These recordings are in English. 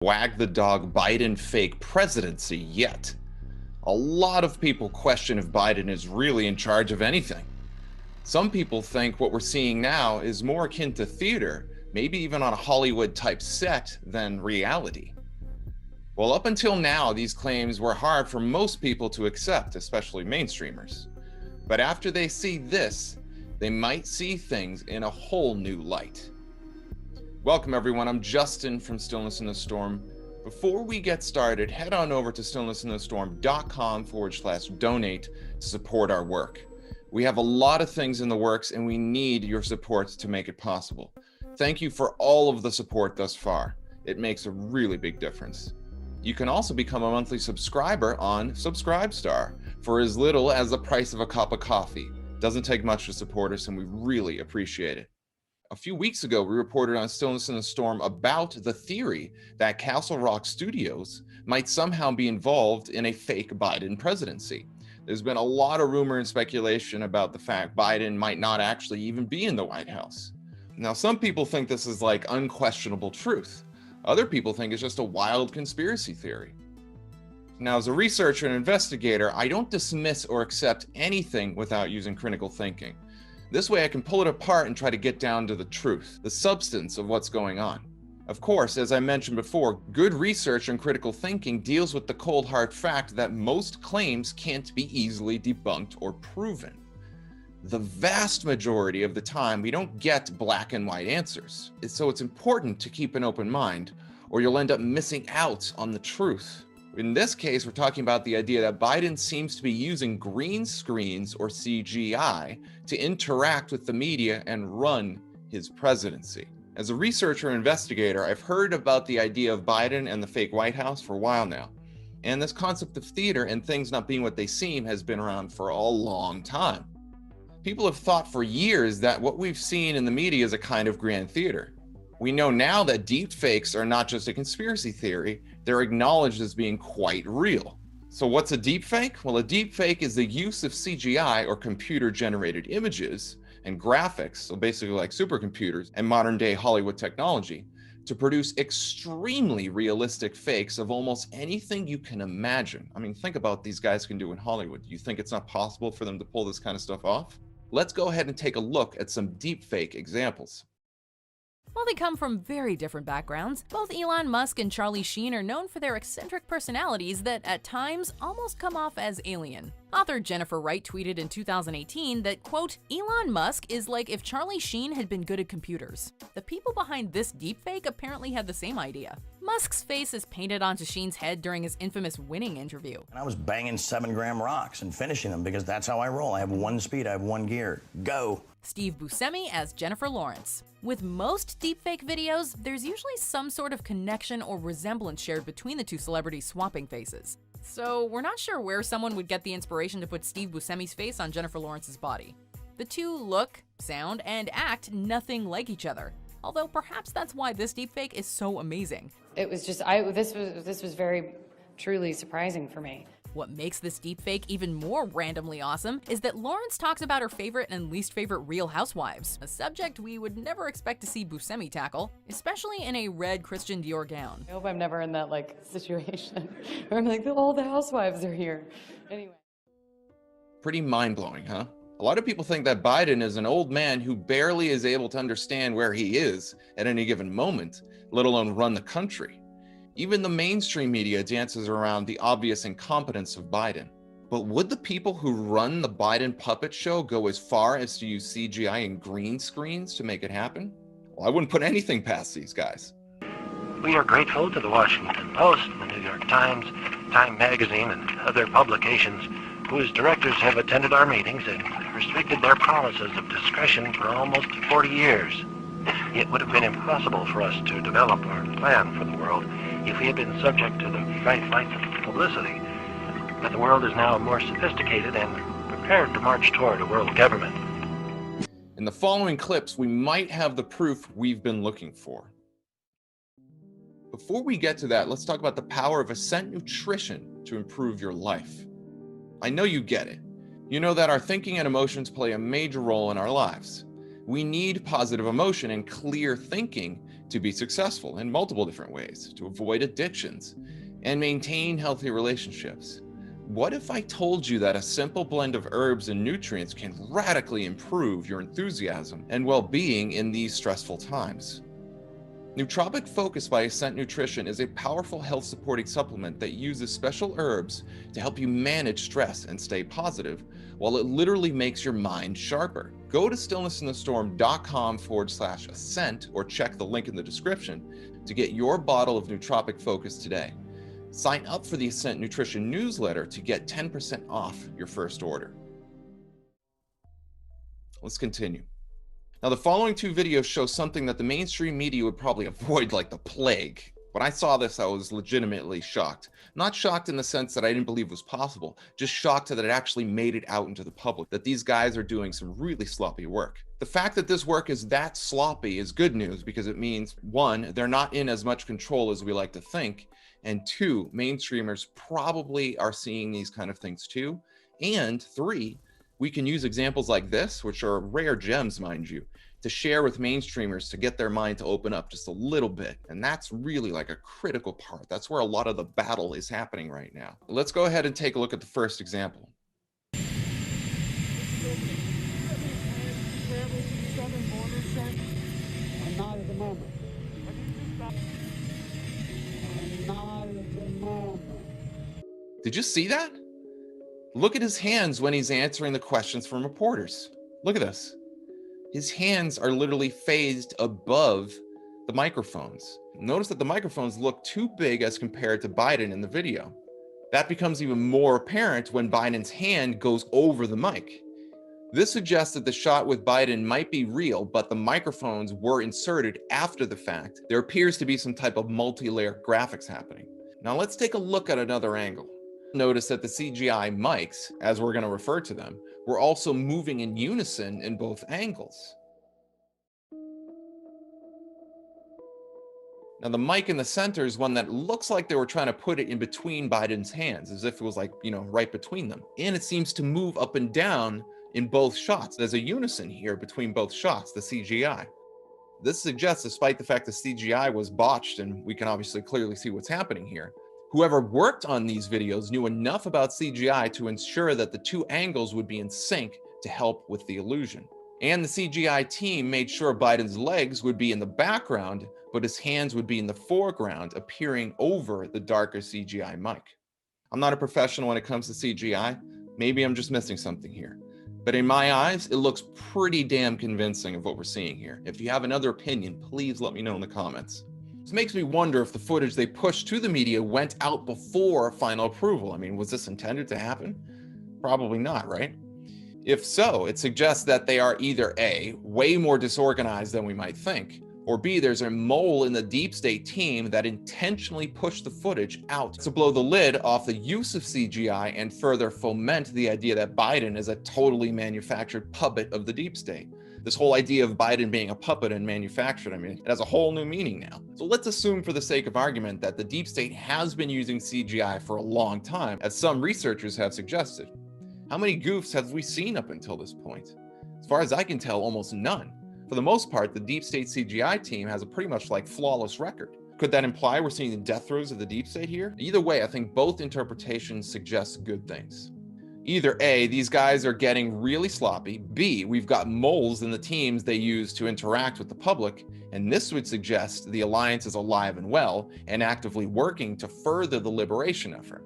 Wag the dog Biden fake presidency yet. A lot of people question if Biden is really in charge of anything. Some people think what we're seeing now is more akin to theater, maybe even on a Hollywood type set, than reality. Well, up until now, these claims were hard for most people to accept, especially mainstreamers. But after they see this, they might see things in a whole new light. Welcome everyone, I'm Justin from Stillness in the Storm. Before we get started, head on over to stillnessinthestorm.com/donate to support our work. We have a lot of things in the works and we need your support to make it possible. Thank you for all of the support thus far. It makes a really big difference. You can also become a monthly subscriber on Subscribestar for as little as the price of a cup of coffee. Doesn't take much to support us and we really appreciate it. A few weeks ago, we reported on Stillness in the Storm about the theory that Castle Rock Studios might somehow be involved in a fake Biden presidency. There's been a lot of rumor and speculation about the fact Biden might not actually even be in the White House. Now, some people think this is like unquestionable truth. Other people think it's just a wild conspiracy theory. Now, as a researcher and investigator, I don't dismiss or accept anything without using critical thinking. This way I can pull it apart and try to get down to the truth, the substance of what's going on. Of course, as I mentioned before, good research and critical thinking deals with the cold hard fact that most claims can't be easily debunked or proven. The vast majority of the time, we don't get black and white answers. So it's important to keep an open mind, or you'll end up missing out on the truth. In this case, we're talking about the idea that Biden seems to be using green screens or CGI to interact with the media and run his presidency. As a researcher and investigator, I've heard about the idea of Biden and the fake White House for a while now. And this concept of theater and things not being what they seem has been around for a long time. People have thought for years that what we've seen in the media is a kind of grand theater. We know now that deepfakes are not just a conspiracy theory, they're acknowledged as being quite real. So what's a deepfake? Well, a deepfake is the use of CGI or computer-generated images and graphics, so basically like supercomputers and modern-day Hollywood technology, to produce extremely realistic fakes of almost anything you can imagine. I mean, think about what these guys can do in Hollywood. You think it's not possible for them to pull this kind of stuff off? Let's go ahead and take a look at some deepfake examples. While they come from very different backgrounds, both Elon Musk and Charlie Sheen are known for their eccentric personalities that, at times, almost come off as alien. Author Jennifer Wright tweeted in 2018 that, quote, "Elon Musk is like if Charlie Sheen had been good at computers. The people behind this deepfake apparently had the same idea." Musk's face is painted onto Sheen's head during his infamous winning interview. And I was banging 7-gram rocks and finishing them because that's how I roll. I have one speed, I have one gear. Go. Steve Buscemi as Jennifer Lawrence. With most deepfake videos, there's usually some sort of connection or resemblance shared between the two celebrities swapping faces. So we're not sure where someone would get the inspiration to put Steve Buscemi's face on Jennifer Lawrence's body. The two look, sound, and act nothing like each other. Although perhaps that's why this deepfake is so amazing. It was just, this was very truly surprising for me. What makes this deepfake even more randomly awesome is that Lawrence talks about her favorite and least favorite Real Housewives, a subject we would never expect to see Buscemi tackle, especially in a red Christian Dior gown. I hope I'm never in that situation where I'm like, all the housewives are here. Anyway. Pretty mind-blowing, huh? A lot of people think that Biden is an old man who barely is able to understand where he is at any given moment, let alone run the country. Even the mainstream media dances around the obvious incompetence of Biden. But would the people who run the Biden puppet show go as far as to use CGI and green screens to make it happen? Well, I wouldn't put anything past these guys. We are grateful to the Washington Post, the New York Times, Time Magazine, and other publications whose directors have attended our meetings and restricted their promises of discretion for almost 40 years. It would have been impossible for us to develop our plan for the world if we had been subject to the bright lights of publicity. But the world is now more sophisticated and prepared to march toward a world government. In the following clips, we might have the proof we've been looking for. Before we get to that, let's talk about the power of Ascent Nutrition to improve your life. I know you get it. You know that our thinking and emotions play a major role in our lives. We need positive emotion and clear thinking to be successful in multiple different ways, to avoid addictions, and maintain healthy relationships. What if I told you that a simple blend of herbs and nutrients can radically improve your enthusiasm and well-being in these stressful times? Nootropic Focus by Ascent Nutrition is a powerful health-supporting supplement that uses special herbs to help you manage stress and stay positive, while it literally makes your mind sharper. Go to stillnessinthestorm.com/ascent or check the link in the description to get your bottle of Nootropic Focus today. Sign up for the Ascent Nutrition newsletter to get 10% off your first order. Let's continue. Now, the following two videos show something that the mainstream media would probably avoid like the plague. When I saw this, I was legitimately shocked. Not shocked in the sense that I didn't believe it was possible, just shocked that it actually made it out into the public, that these guys are doing some really sloppy work. The fact that this work is that sloppy is good news because it means, one, they're not in as much control as we like to think, and two, mainstreamers probably are seeing these kind of things too, and three, we can use examples like this, which are rare gems, mind you, to share with mainstreamers to get their mind to open up just a little bit. And that's really like a critical part. That's where a lot of the battle is happening right now. Let's go ahead and take a look at the first example. Not at the moment. Not at the moment. Did you see that? Look at his hands when he's answering the questions from reporters. Look at this. His hands are literally phased above the microphones. Notice that the microphones look too big as compared to Biden in the video. That becomes even more apparent when Biden's hand goes over the mic. This suggests that the shot with Biden might be real, but the microphones were inserted after the fact. There appears to be some type of multi-layer graphics happening. Now let's take a look at another angle. Notice that the CGI mics, as we're going to refer to them, were also moving in unison in both angles. Now the mic in the center is one that looks like they were trying to put it in between Biden's hands, as if it was like, right between them. And it seems to move up and down in both shots. There's a unison here between both shots, the CGI. This suggests, despite the fact the CGI was botched, and we can obviously clearly see what's happening here, whoever worked on these videos knew enough about CGI to ensure that the two angles would be in sync to help with the illusion. And the CGI team made sure Biden's legs would be in the background, but his hands would be in the foreground, appearing over the darker CGI mic. I'm not a professional when it comes to CGI. Maybe I'm just missing something here. But in my eyes, it looks pretty damn convincing of what we're seeing here. If you have another opinion, please let me know in the comments. This makes me wonder if the footage they pushed to the media went out before final approval. I mean, was this intended to happen? Probably not, right? If so, it suggests that they are either A, way more disorganized than we might think, or B, there's a mole in the deep state team that intentionally pushed the footage out to blow the lid off the use of CGI and further foment the idea that Biden is a totally manufactured puppet of the deep state. This whole idea of Biden being a puppet and manufactured, I mean, it has a whole new meaning now. So let's assume for the sake of argument that the deep state has been using CGI for a long time, as some researchers have suggested. How many goofs have we seen up until this point? As far as I can tell, almost none. For the most part, the deep state CGI team has a pretty much like flawless record. Could that imply we're seeing the death throes of the deep state here? Either way, I think both interpretations suggest good things. Either A, these guys are getting really sloppy, B, we've got moles in the teams they use to interact with the public, and this would suggest the alliance is alive and well and actively working to further the liberation effort.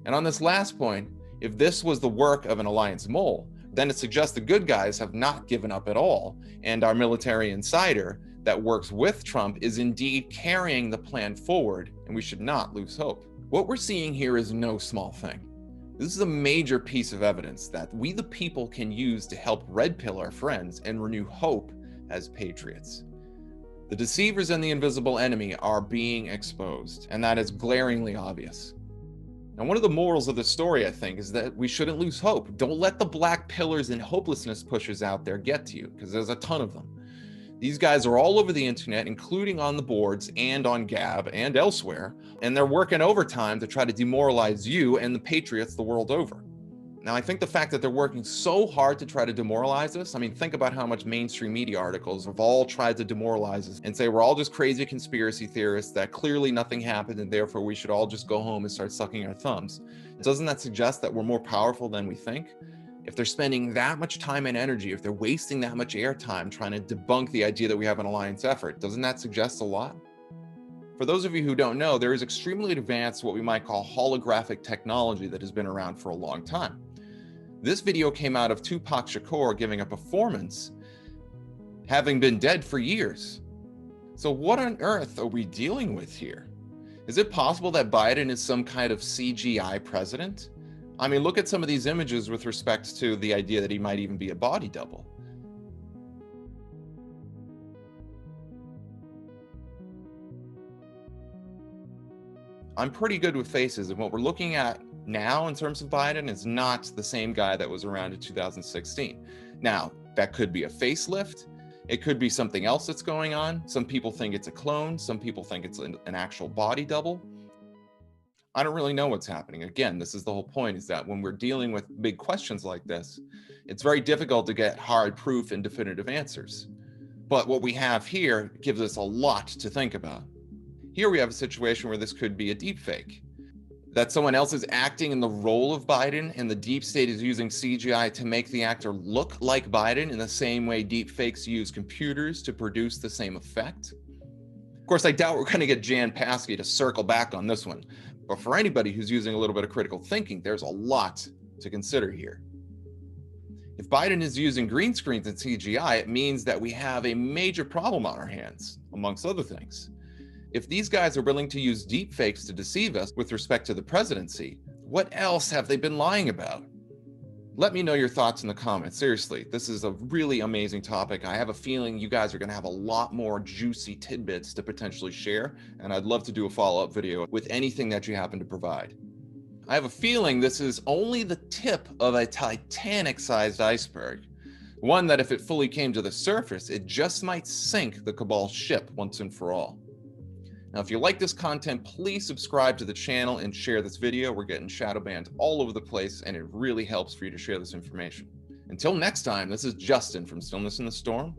And on this last point, if this was the work of an alliance mole, then it suggests the good guys have not given up at all, and our military insider that works with Trump is indeed carrying the plan forward, and we should not lose hope. What we're seeing here is no small thing. This is a major piece of evidence that we the people can use to help red pill our friends and renew hope as patriots. The deceivers and the invisible enemy are being exposed, and that is glaringly obvious. Now, one of the morals of the story, I think, is that we shouldn't lose hope. Don't let the black pillars and hopelessness pushers out there get to you, because there's a ton of them. These guys are all over the internet, including on the boards and on Gab and elsewhere, and they're working overtime to try to demoralize you and the patriots the world over. Now, I think the fact that they're working so hard to try to demoralize us, I mean, think about how much mainstream media articles have all tried to demoralize us and say we're all just crazy conspiracy theorists, that clearly nothing happened and therefore we should all just go home and start sucking our thumbs. Doesn't that suggest that we're more powerful than we think? If they're spending that much time and energy, if they're wasting that much airtime trying to debunk the idea that we have an alliance effort, doesn't that suggest a lot? For those of you who don't know, there is extremely advanced, what we might call holographic technology that has been around for a long time. This video came out of Tupac Shakur giving a performance, having been dead for years. So what on earth are we dealing with here? Is it possible that Biden is some kind of CGI president? I mean, look at some of these images with respect to the idea that he might even be a body double. I'm pretty good with faces, and what we're looking at now in terms of Biden is not the same guy that was around in 2016. Now, that could be a facelift. It could be something else that's going on. Some people think it's a clone. Some people think it's an actual body double. I don't really know what's happening. Again, this is the whole point, is that when we're dealing with big questions like this, it's very difficult to get hard proof and definitive answers. But what we have here gives us a lot to think about. Here we have a situation where this could be a deepfake, that someone else is acting in the role of Biden and the deep state is using CGI to make the actor look like Biden in the same way deepfakes use computers to produce the same effect. Of course, I doubt we're going to get Jan Paskey to circle back on this one, but for anybody who's using a little bit of critical thinking, there's a lot to consider here. If Biden is using green screens and CGI, it means that we have a major problem on our hands, amongst other things. If these guys are willing to use deepfakes to deceive us with respect to the presidency, what else have they been lying about? Let me know your thoughts in the comments. Seriously, this is a really amazing topic. I have a feeling you guys are going to have a lot more juicy tidbits to potentially share, and I'd love to do a follow-up video with anything that you happen to provide. I have a feeling this is only the tip of a Titanic-sized iceberg, one that if it fully came to the surface, it just might sink the Cabal ship once and for all. Now, if you like this content, please subscribe to the channel and share this video. We're getting shadow banned all over the place, and it really helps for you to share this information. Until next time, this is Justin from Stillness in the Storm.